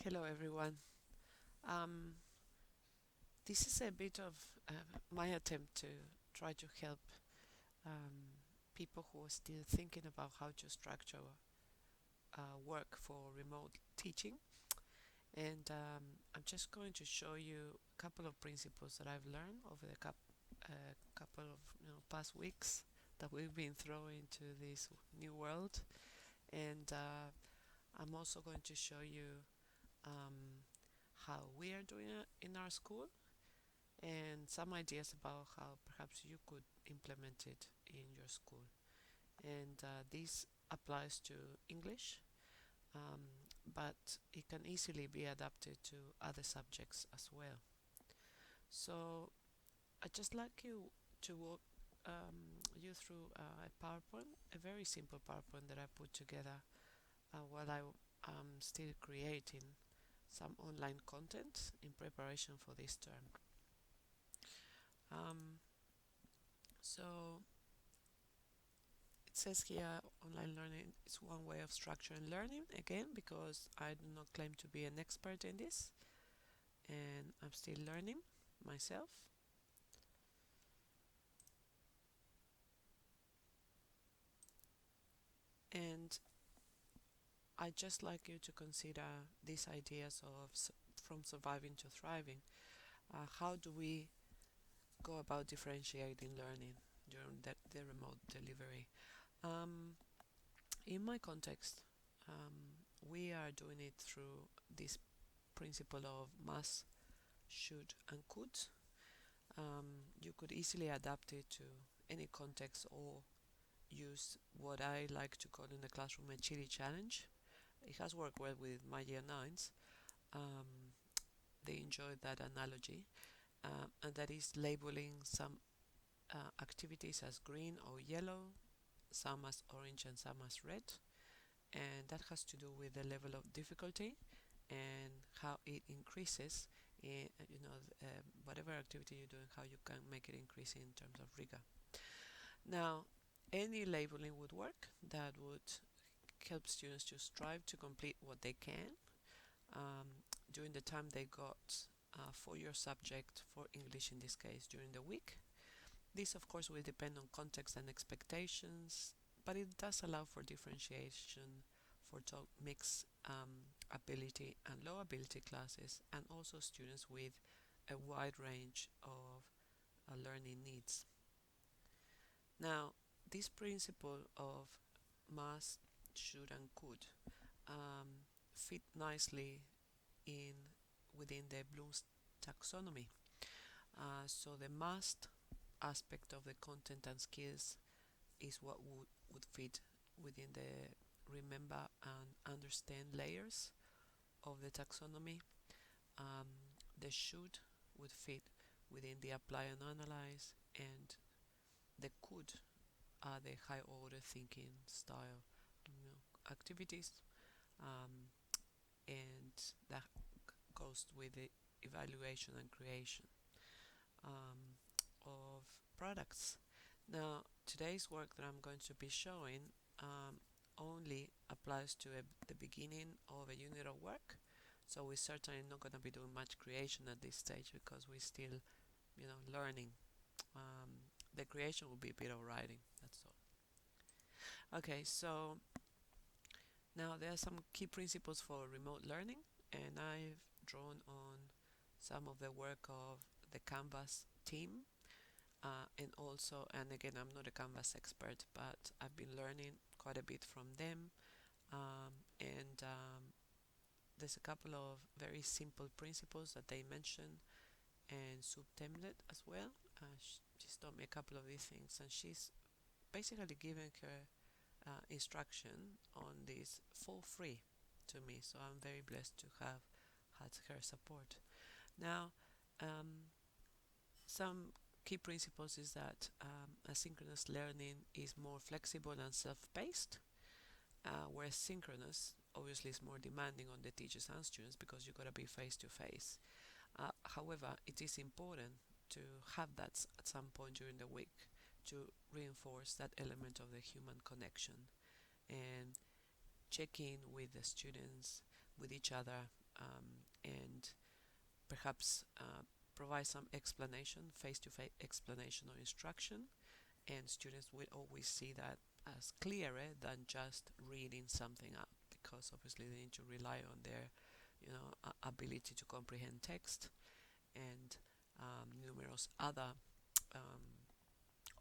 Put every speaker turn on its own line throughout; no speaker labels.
Hello, everyone. Um, this is a bit of my attempt to try to help um, people who are still thinking about how to structure work for remote teaching. And I'm just going to show you a couple of principles that I've learned over the couple of past weeks that we've been thrown into this new world. And I'm also going to show you um, how we are doing it in our school and some ideas about how perhaps you could implement it in your school. And this applies to English, um, but it can easily be adapted to other subjects as well. So I'd just like you to walk you through a PowerPoint, a very simple PowerPoint that I put together while I am still creating some online content in preparation for this term. Um, so It says here online learning is one way of structuring learning, again, because I do not claim to be an expert in this and I'm still learning myself. And I'd just like you to consider these ideas of from surviving to thriving. How do we go about differentiating learning during the remote delivery? Um, in my context, we are doing it through this principle of must, should, and could. You could easily adapt it to any context or use what I like to call in the classroom a chili challenge. It has worked well with my year nines. Um, they enjoyed that analogy, and that is labeling some activities as green or yellow, some as orange and some as red, and that has to do with the level of difficulty and how it increases in, whatever activity you're doing, how you can make it increase in terms of rigor. Now, any labeling would work that would help students to strive to complete what they can during the time they got for your subject, for English in this case, during the week. This, of course, will depend on context and expectations, but it does allow for differentiation for mixed ability and low ability classes, and also students with a wide range of learning needs. Now, this principle of must, should, and could fit nicely in within the Bloom's taxonomy. So the must aspect of the content and skills is what would fit within the remember and understand layers of the taxonomy. Um, the should would fit within the apply and analyze, and the could are the high order thinking style activities, um, and that goes with the evaluation and creation of products. Now, today's work that I'm going to be showing only applies to the beginning of a unit of work. So we're certainly not going to be doing much creation at this stage because we're still, learning. The creation will be a bit of writing. That's all. Okay, so now there are some key principles for remote learning, and I've drawn on some of the work of the Canvas team. And again, I'm not a Canvas expert, but I've been learning quite a bit from them. And there's a couple of very simple principles that they mention, and sub-template as well. She's taught me a couple of these things, and she's basically given her instruction on this for free to me. So I'm very blessed to have had her support. Now, some key principles is that asynchronous learning is more flexible and self-paced, whereas synchronous obviously is more demanding on the teachers and students because you've got to be face-to-face. However, it is important to have that at some point during the week to reinforce that element of the human connection and check in with the students, with each other, and perhaps provide some explanation, face-to-face explanation or instruction, and students will always see that as clearer than just reading something out, because obviously they need to rely on their ability to comprehend text and numerous other um,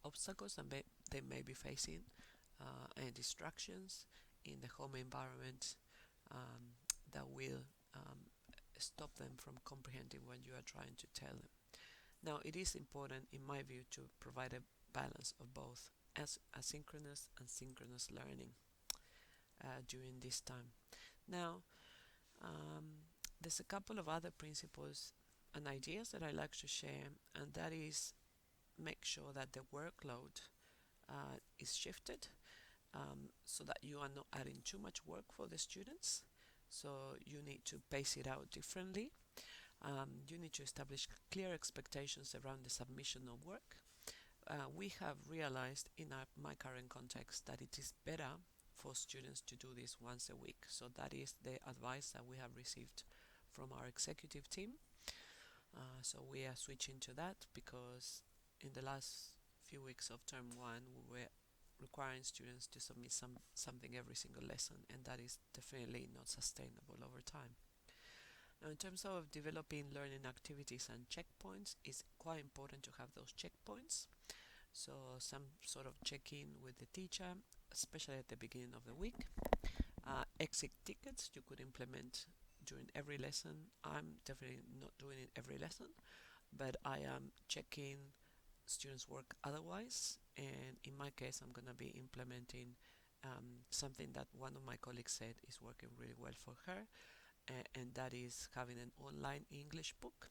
obstacles that they may be facing and distractions in the home environment um, that will stop them from comprehending what you are trying to tell them. Now, it is important, in my view, to provide a balance of both as asynchronous and synchronous learning during this time. Now, there's a couple of other principles and ideas that I like to share, and that is make sure that the workload is shifted so that you are not adding too much work for the students. So you need to pace it out differently. You need to establish clear expectations around the submission of work. We have realized in my current context that it is better for students to do this once a week. So that is the advice that we have received from our executive team. So we are switching to that because in the last few weeks of term one, we were requiring students to submit something every single lesson, and that is definitely not sustainable over time. Now, in terms of developing learning activities and checkpoints, it's quite important to have those checkpoints. So some sort of check-in with the teacher, especially at the beginning of the week. Exit tickets you could implement during every lesson. I'm definitely not doing it every lesson, but I am checking students' work otherwise, and in my case I'm going to be implementing something that one of my colleagues said is working really well for her, and that is having an online English book,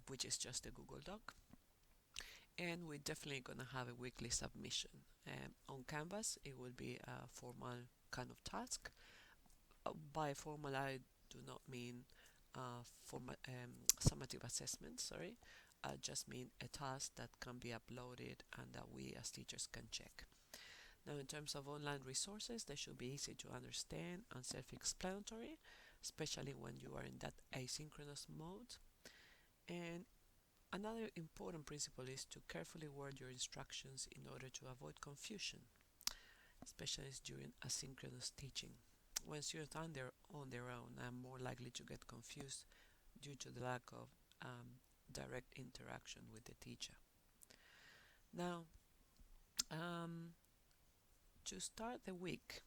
which is just a Google Doc. And we're definitely going to have a weekly submission. On Canvas, it will be a formal kind of task. By formal, I do not mean summative assessment, sorry. I just mean a task that can be uploaded and that we as teachers can check. Now, in terms of online resources, they should be easy to understand and self-explanatory, especially when you are in that asynchronous mode. And another important principle is to carefully word your instructions in order to avoid confusion, especially during asynchronous teaching. When students are on their own, I'm more likely to get confused due to the lack of direct interaction with the teacher. Now, to start the week,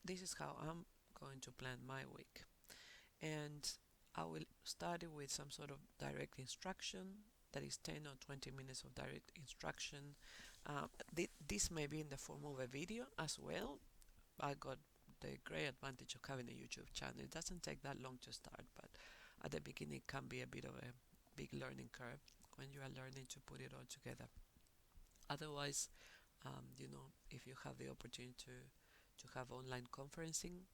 this is how I'm going to plan my week. And I will start it with some sort of direct instruction, that is 10 or 20 minutes of direct instruction. This may be in the form of a video as well. I got the great advantage of having a YouTube channel. It doesn't take that long to start, but at the beginning it can be a bit of a big learning curve when you are learning to put it all together. Otherwise, if you have the opportunity to have online conferencing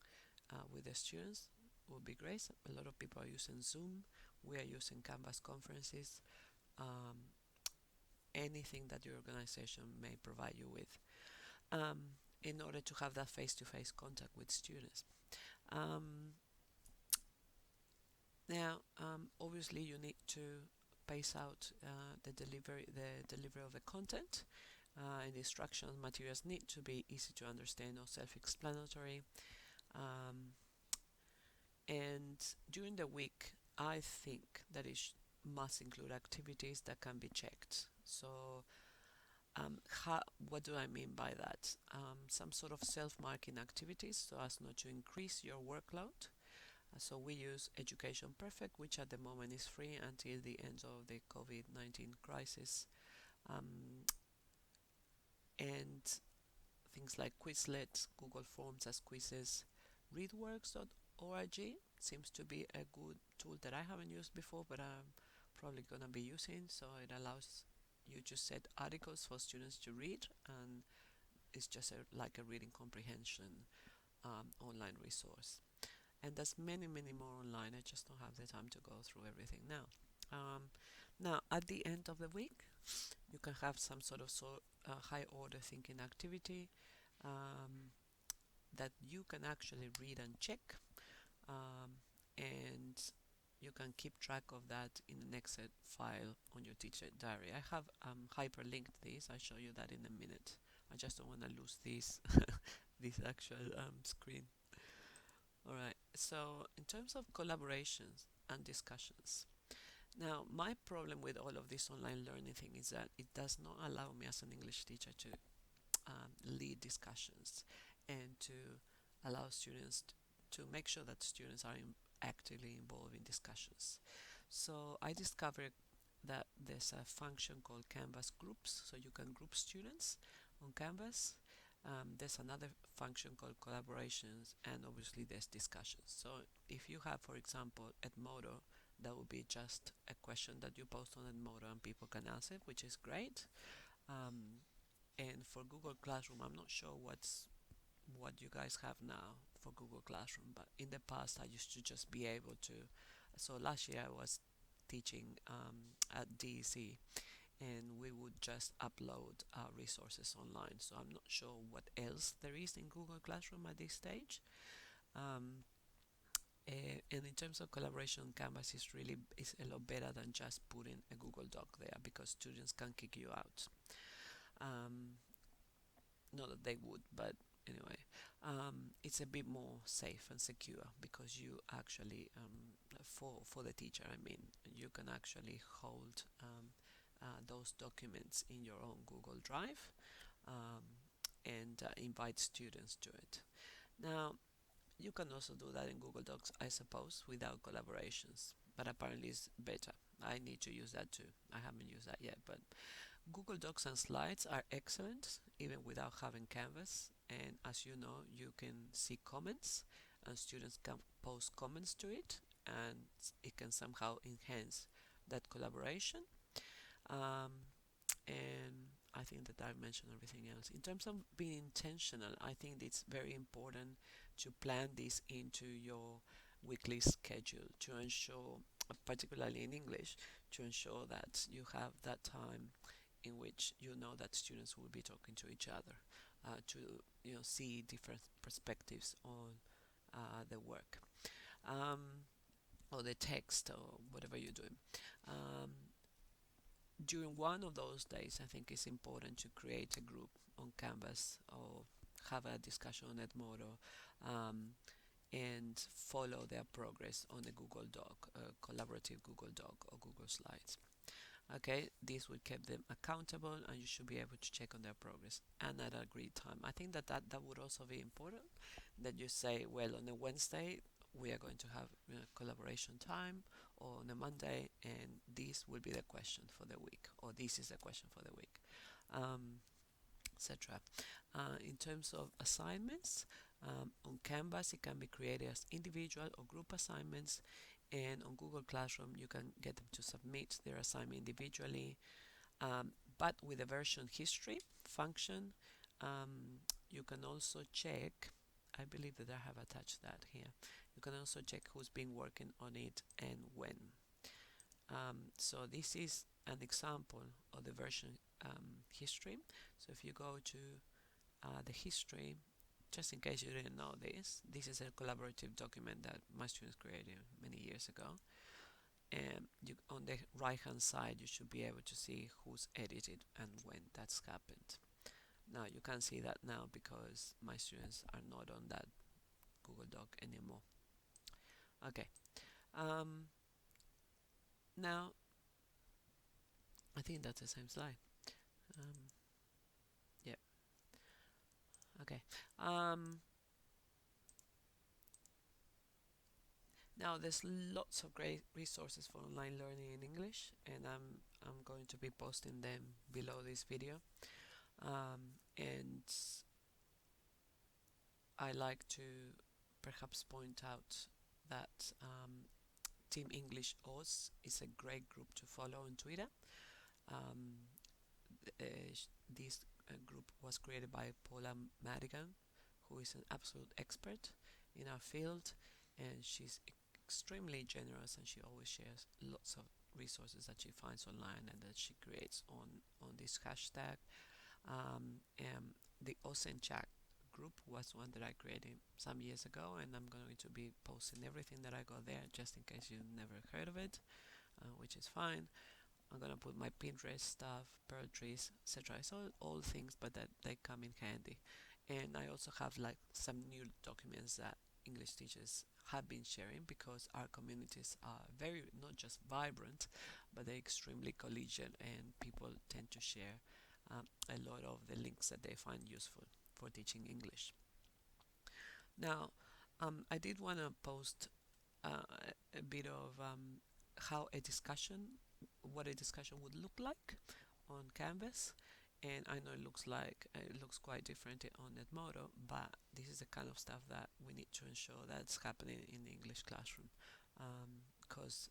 with the students, would be great. A lot of people are using Zoom. We are using Canvas conferences. Anything that your organization may provide you with in order to have that face-to-face contact with students. Now, obviously, you need to pace out the delivery of the content, and the instructional materials need to be easy to understand or self-explanatory. And during the week, I think that it must include activities that can be checked. So, what do I mean by that? Some sort of self-marking activities so as not to increase your workload. So we use Education Perfect, which at the moment is free until the end of the COVID-19 crisis. And things like Quizlet, Google Forms as quizzes, readworks.org seems to be a good tool that I haven't used before, but I'm probably going to be using. So it allows you to set articles for students to read, and it's just like a reading comprehension online resource. And there's many more online. I just don't have the time to go through everything now. Now, at the end of the week, you can have some sort of high order thinking activity that you can actually read and check. and you can keep track of that in an Excel file on your teacher diary. I have hyperlinked this. I'll show you that in a minute. I just don't want to lose this this actual screen. All right. So in terms of collaborations and discussions, now my problem with all of this online learning thing is that it does not allow me as an English teacher to lead discussions and to allow students to make sure that students are actively involved in discussions. So I discovered that there's a function called Canvas groups, so you can group students on Canvas. There's another function called collaborations, and obviously there's discussions. So if you have, for example, Edmodo, that would be just a question that you post on Edmodo and people can answer, which is great. And for Google Classroom, I'm not sure what you guys have now for Google Classroom, but in the past I used to just be able to. So last year I was teaching at DEC, and we would just upload our resources online. So I'm not sure what else there is in Google Classroom at this stage. And in terms of collaboration, Canvas is a lot better than just putting a Google Doc there, because students can kick you out. Not that they would, but anyway, it's a bit more safe and secure, because you actually, for the teacher, I mean, you can actually hold those documents in your own Google Drive, and invite students to it. Now, you can also do that in Google Docs, I suppose, without collaborations, but apparently it's better. I need to use that too. I haven't used that yet, but Google Docs and Slides are excellent even without having Canvas, and as you know, you can see comments and students can post comments to it, and it can somehow enhance that collaboration. And I think that I've mentioned everything else. In terms of being intentional, I think it's very important to plan this into your weekly schedule to ensure, particularly in English, to ensure that you have that time in which you know that students will be talking to each other, to see different perspectives on the work, or the text, or whatever you're doing. During one of those days, I think it's important to create a group on Canvas or have a discussion on Edmodo, and follow their progress on a Google Doc, a collaborative Google Doc or Google Slides. Okay, this will keep them accountable, and you should be able to check on their progress and at a agreed time. I think that would also be important, that you say, well, on a Wednesday we are going to have collaboration time, or on a Monday, and this will be the question for the week, or this is the question for the week, etc. In terms of assignments, on Canvas it can be created as individual or group assignments, and on Google Classroom you can get them to submit their assignment individually, but with a version history function. You can also check, I believe that I have attached that here, you can also check who's been working on it and when. So this is an example of the version history. So if you go to the history, just in case you didn't know this is a collaborative document that my students created many years ago. And on the right hand side, you should be able to see who's edited and when that's happened. Now you can see that now because my students are not on that Google Doc anymore. Okay. Now I think that's the same slide. Yeah. Okay. Now there's lots of great resources for online learning in English, and I'm going to be posting them below this video. And I like to perhaps point out that Team English Oz is a great group to follow on Twitter. This group was created by Paula Madigan, who is an absolute expert in our field, and she's extremely generous, and she always shares lots of resources that she finds online and that she creates on this hashtag. The Ozen Chat group was one that I created some years ago, and I'm going to be posting everything that I got there just in case you never heard of it, which is fine. I'm gonna put my Pinterest stuff, poetries, etc. It's all things, but that they come in handy. And I also have like some new documents that English teachers have been sharing because our communities are very not just vibrant, but they're extremely collegiate, and people tend to share a lot of the links that they find useful for teaching English. Now, I did want to post a bit of how a discussion, what a discussion would look like on Canvas. And I know it looks quite different on Edmodo, but this is the kind of stuff that we need to ensure that's happening in the English classroom, because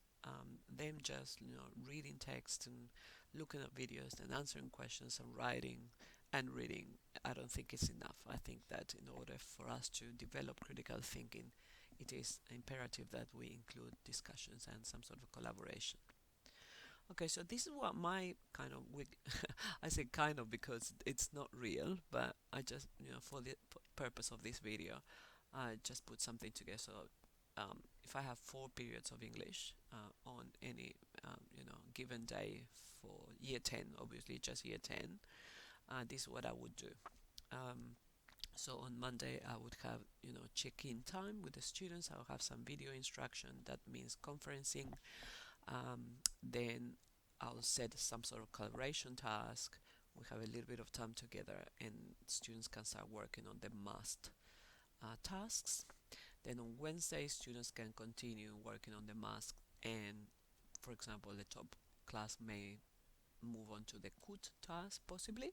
them just reading text and looking at videos and answering questions and writing and reading, I don't think it's enough. I think that in order for us to develop critical thinking, it is imperative that we include discussions and some sort of collaboration. Okay, so this is what my kind of I say kind of because it's not real, but I just, for the purpose of this video, I just put something together. So if I have 4 periods of English on any, given day for year 10, obviously just year 10, this is what I would do. So on Monday, I would have, check-in time with the students. I'll have some video instruction. That means conferencing. Then I'll set some sort of collaboration task. We have a little bit of time together, and students can start working on the must tasks. Then on Wednesday, students can continue working on the must, and for example, the top class may move on to the could task possibly.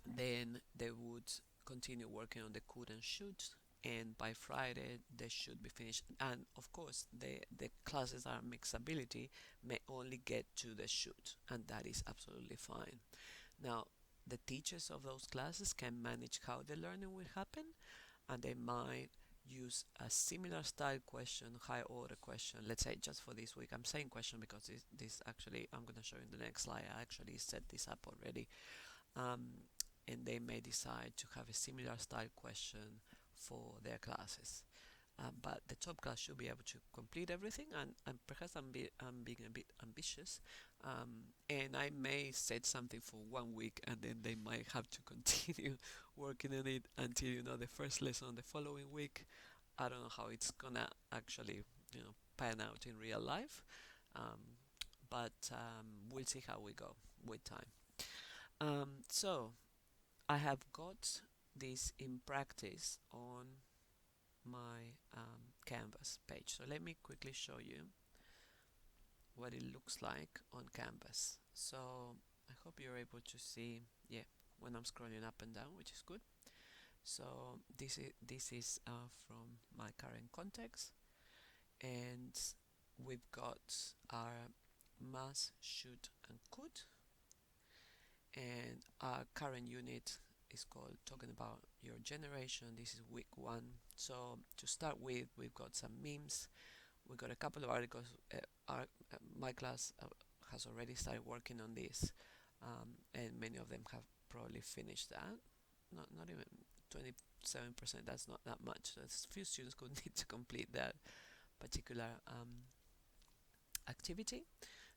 Then they would continue working on the could and should, and by Friday they should be finished. And of course, the classes that are mixability may only get to the should, and that is absolutely fine. Now, the teachers of those classes can manage how the learning will happen, and they might use a similar style question, high order question. Let's say just for this week, I'm saying question because this actually, I'm going to show you in the next slide. I actually set this up already. And they may decide to have a similar style question for their classes. But the top class should be able to complete everything, and perhaps I'm being a bit ambitious, and I may set something for 1 week, and then they might have to continue working on it until the first lesson the following week. I don't know how it's gonna actually pan out in real life, but we'll see how we go with time. So I have got this in practice on my Canvas page. So let me quickly show you what it looks like on Canvas. So I hope you're able to see, when I'm scrolling up and down, which is good. So this is from my current context, and we've got our must, should, and could, and our current unit is called Talking About Your Generation. This is week 1. So to start with, we've got some memes. We've got a couple of articles. My class has already started working on this, and many of them have probably finished that. Not even 27%. That's not that much. So a few students could need to complete that particular activity.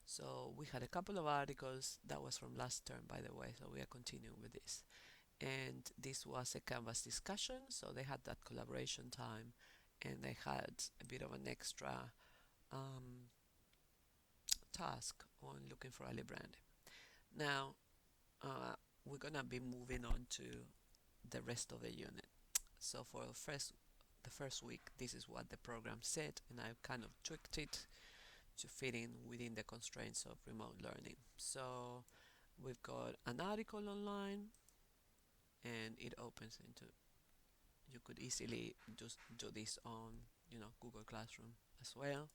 So we had a couple of articles. That was from last term, by the way, so we are continuing with this. And this was a Canvas discussion, so they had that collaboration time, and they had a bit of an extra task on looking for Ali Brand. Now, we're gonna be moving on to the rest of the unit. So for the first week, this is what the program said, and I've kind of tweaked it to fit in within the constraints of remote learning. So we've got an article online, and it opens into, you could easily just do this on Google Classroom as well.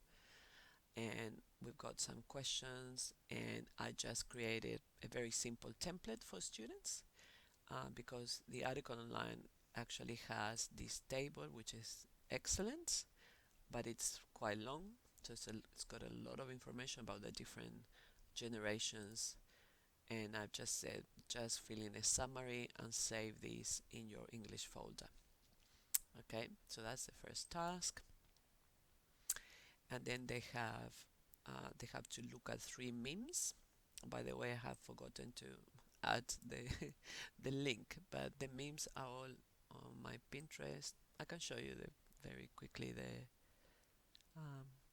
And we've got some questions, and I just created a very simple template for students, because the article online actually has this table, which is excellent, but it's quite long. So it's got a lot of information about the different generations, and I've just said just fill in a summary and save this in your English folder. Okay, so that's the first task. And then they have to look at 3 memes. By the way, I have forgotten to add the the link, but the memes are all on my Pinterest. I can show you the very quickly the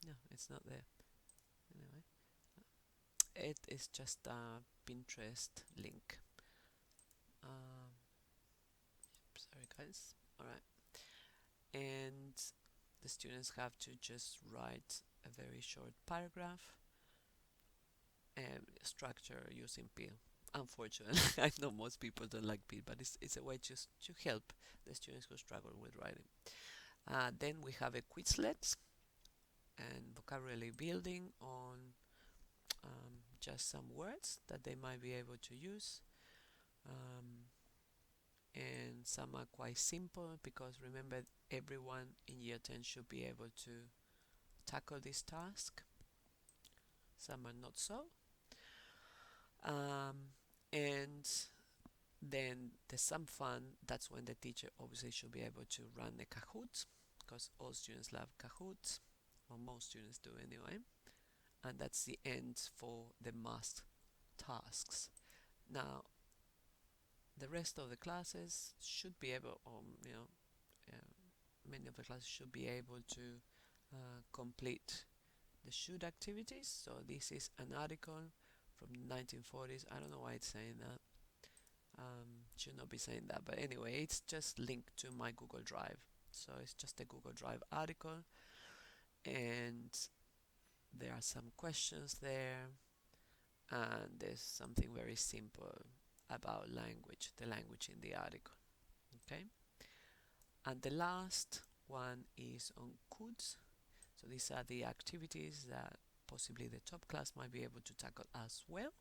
no, it's not there. Anyway, it is just a Pinterest link. Sorry guys. All right, and the students have to just write a very short paragraph and structure using PIL. Unfortunately, I know most people don't like PIL, but it's a way just to help the students who struggle with writing. Then we have a Quizlet and vocabulary building on just some words that they might be able to use. And some are quite simple because remember, everyone in year 10 should be able to tackle this task. Some are not so. And then there's some fun. That's when the teacher obviously should be able to run a Kahoot, because all students love Kahoot, or most students do anyway. And that's the end for the must tasks. Now, the rest of the classes should be able, many of the classes should be able to complete the should activities. So this is an article from the 1940s. I don't know why it's saying that. Should not be saying that, but anyway, it's just linked to my Google Drive. So it's just a Google Drive article, and there are some questions there, and there's something very simple about language, the language in the article. Okay, and the last one is on codes. So these are the activities that possibly the top class might be able to tackle as well.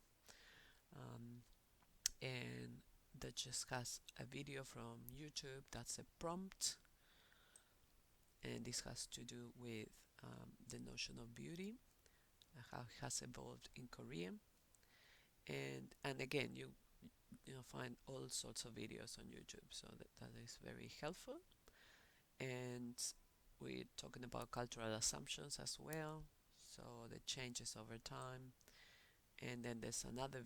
And that just has a video from YouTube. That's a prompt, and this has to do with the notion of beauty, how it has evolved in Korean. And again, you find all sorts of videos on YouTube, so that is very helpful. And we're talking about cultural assumptions as well, so the changes over time. And then there's another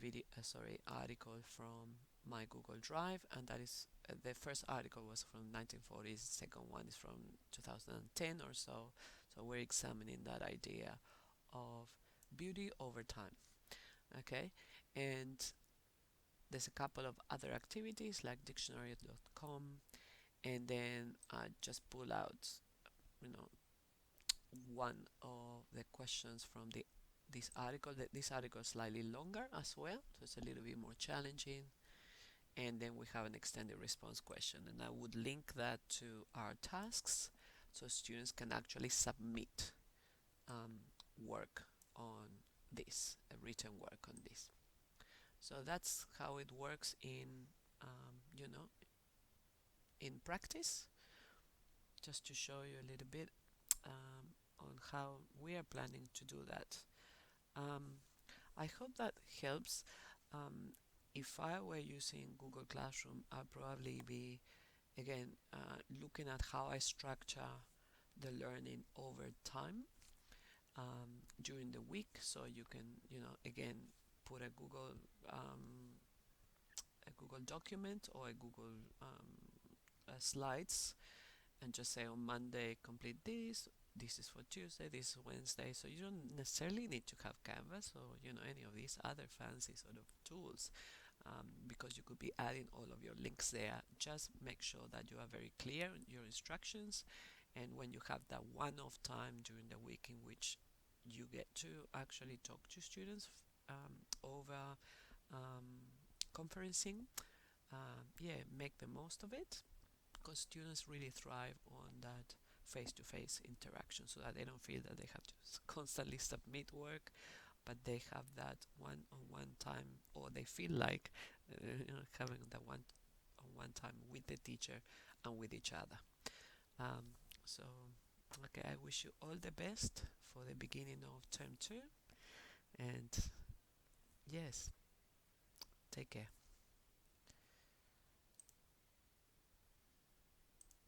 article from my Google Drive, and that is the first article was from 1940s, the second one is from 2010 or so. So we're examining that idea of beauty over time. Okay, and there's a couple of other activities like dictionary.com, and then I just pull out, one of the questions from this article. This article is slightly longer as well, so it's a little bit more challenging. And then we have an extended response question, and I would link that to our tasks so students can actually submit work on this, written work on this. So that's how it works in in practice, just to show you a little bit on how we are planning to do that. I hope that helps. If I were using Google Classroom, I'd probably be, again, looking at how I structure the learning over time during the week. So you can, again, put a Google document or a Google slides, and just say on Monday complete this. This is for Tuesday, this is Wednesday. So you don't necessarily need to have Canvas or any of these other fancy sort of tools, because you could be adding all of your links there. Just make sure that you are very clear in your instructions, and when you have that one-off time during the week in which you get to actually talk to students over conferencing, make the most of it, because students really thrive on that face-to-face interaction, so that they don't feel that they have to constantly submit work, but they have that one-on-one time, or they feel like having that one-on-one time with the teacher and with each other. So, okay, I wish you all the best for the beginning of term 2, and yes, take care.